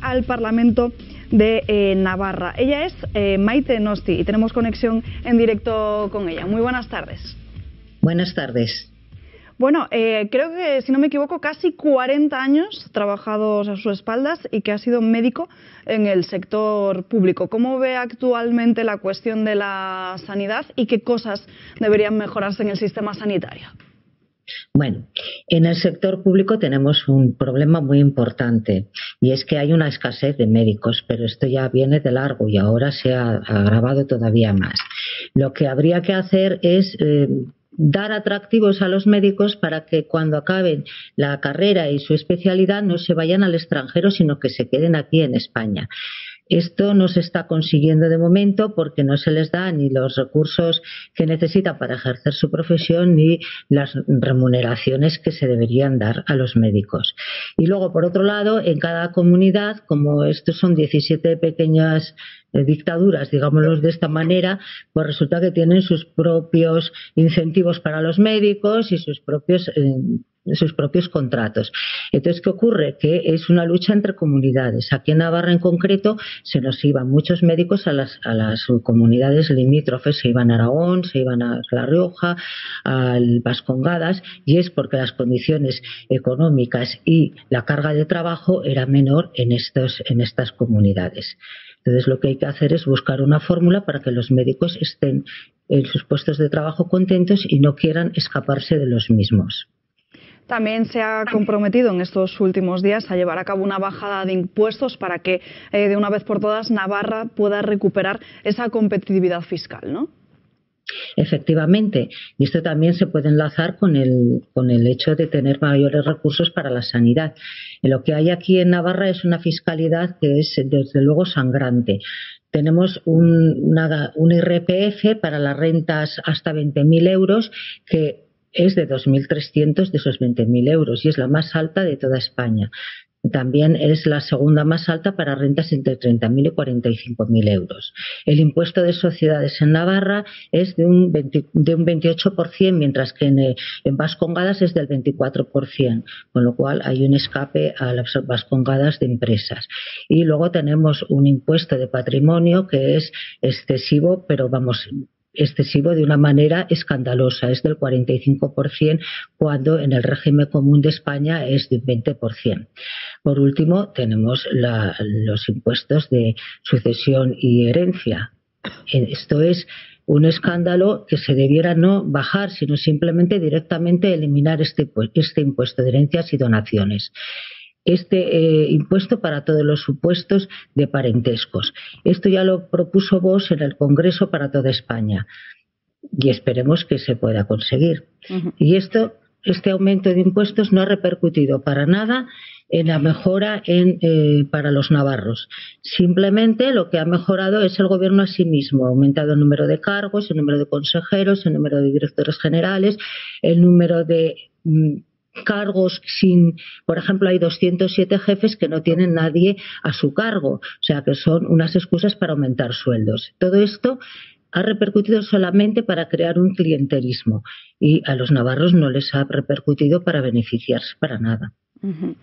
al Parlamento de Navarra. Ella es Maite Nosti y tenemos conexión en directo con ella. Muy buenas tardes. Buenas tardes. Bueno, creo que, si no me equivoco, casi 40 años trabajados a sus espaldas y que ha sido médico en el sector público. ¿Cómo ve actualmente la cuestión de la sanidad y qué cosas deberían mejorarse en el sistema sanitario? Bueno, en el sector público tenemos un problema muy importante y es que hay una escasez de médicos, pero esto ya viene de largo y ahora se ha agravado todavía más. Lo que habría que hacer es dar atractivos a los médicos para que cuando acaben la carrera y su especialidad no se vayan al extranjero, sino que se queden aquí en España. Esto no se está consiguiendo de momento porque no se les da ni los recursos que necesitan para ejercer su profesión ni las remuneraciones que se deberían dar a los médicos. Y luego, por otro lado, en cada comunidad, como estos son 17 pequeñas dictaduras, digámoslo de esta manera, pues resulta que tienen sus propios incentivos para los médicos y sus propios contratos. Entonces, ¿qué ocurre? Que es una lucha entre comunidades. Aquí en Navarra, en concreto, se nos iban muchos médicos a las comunidades limítrofes, se iban a Aragón, se iban a La Rioja, al Vascongadas, y es porque las condiciones económicas y la carga de trabajo era menor en estas comunidades. Entonces, lo que hay que hacer es buscar una fórmula para que los médicos estén en sus puestos de trabajo contentos y no quieran escaparse de los mismos. También se ha comprometido en estos últimos días a llevar a cabo una bajada de impuestos para que de una vez por todas Navarra pueda recuperar esa competitividad fiscal, ¿no? Efectivamente, y esto también se puede enlazar con el hecho de tener mayores recursos para la sanidad. Lo que hay aquí en Navarra es una fiscalidad que es desde luego sangrante. Tenemos un IRPF para las rentas hasta 20.000 euros que es de 2.300 de esos 20.000 euros y es la más alta de toda España. También es la segunda más alta para rentas entre 30.000 y 45.000 euros. El impuesto de sociedades en Navarra es de un 28%, mientras que en Vascongadas es del 24%, con lo cual hay un escape a las Vascongadas de empresas. Y luego tenemos un impuesto de patrimonio que es excesivo, pero excesivo de una manera escandalosa, es del 45%, cuando en el régimen común de España es de un 20%. Por último, tenemos los impuestos de sucesión y herencia. Esto es un escándalo que se debiera no bajar, sino simplemente directamente eliminar este impuesto de herencias y donaciones. Impuesto para todos los supuestos de parentescos. Esto ya lo propuso Vox en el Congreso para toda España y esperemos que se pueda conseguir. Y este aumento de impuestos no ha repercutido para nada en la mejora para los navarros. Simplemente lo que ha mejorado es el gobierno a sí mismo. Ha aumentado el número de cargos, el número de consejeros, el número de directores generales, el número de cargos por ejemplo, hay 207 jefes que no tienen nadie a su cargo, o sea que son unas excusas para aumentar sueldos. Todo esto ha repercutido solamente para crear un clientelismo y a los navarros no les ha repercutido para beneficiarse para nada.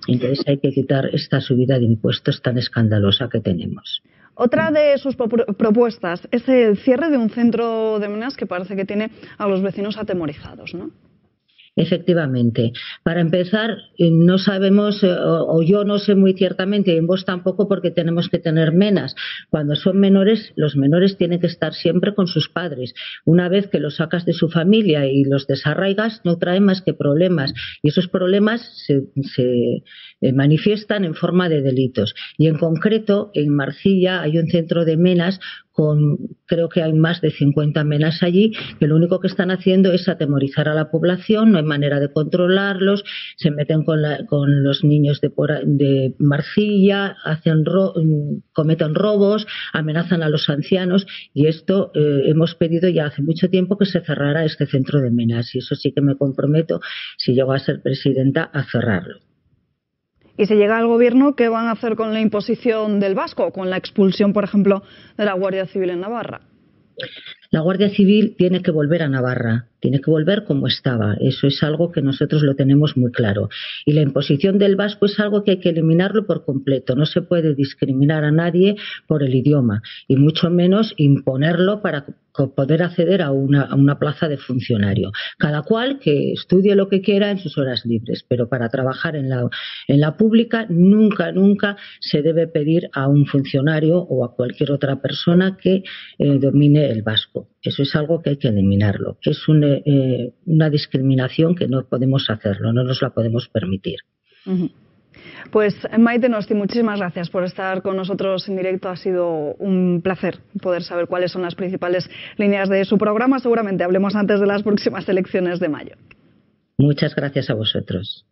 Entonces hay que quitar esta subida de impuestos tan escandalosa que tenemos. Otra de sus propuestas es el cierre de un centro de menas que parece que tiene a los vecinos atemorizados, ¿no? Efectivamente. Para empezar, no sabemos, o yo no sé muy ciertamente, y en vos tampoco, porque tenemos que tener menas. Cuando son menores, los menores tienen que estar siempre con sus padres. Una vez que los sacas de su familia y los desarraigas, no traen más que problemas. Y esos problemas se manifiestan en forma de delitos. Y en concreto, en Marcilla hay un centro de menas creo que hay más de 50 menas allí, que lo único que están haciendo es atemorizar a la población, no hay manera de controlarlos, se meten con los niños de Marcilla, cometen robos, amenazan a los ancianos y esto hemos pedido ya hace mucho tiempo que se cerrara este centro de menas y eso sí que me comprometo, si llego a ser presidenta, a cerrarlo. Y si llega al gobierno, ¿qué van a hacer con la imposición del vasco o con la expulsión, por ejemplo, de la Guardia Civil en Navarra? La Guardia Civil tiene que volver a Navarra, tiene que volver como estaba. Eso es algo que nosotros lo tenemos muy claro. Y la imposición del vasco es algo que hay que eliminarlo por completo. No se puede discriminar a nadie por el idioma y mucho menos imponerlo para poder acceder a una plaza de funcionario. Cada cual que estudie lo que quiera en sus horas libres, pero para trabajar en la pública nunca se debe pedir a un funcionario o a cualquier otra persona que domine el vasco. Eso es algo que hay que eliminarlo. Es una discriminación que no podemos hacerlo, no nos la podemos permitir. Uh-huh. Pues Maite Nosti, muchísimas gracias por estar con nosotros en directo. Ha sido un placer poder saber cuáles son las principales líneas de su programa. Seguramente hablemos antes de las próximas elecciones de mayo. Muchas gracias a vosotros.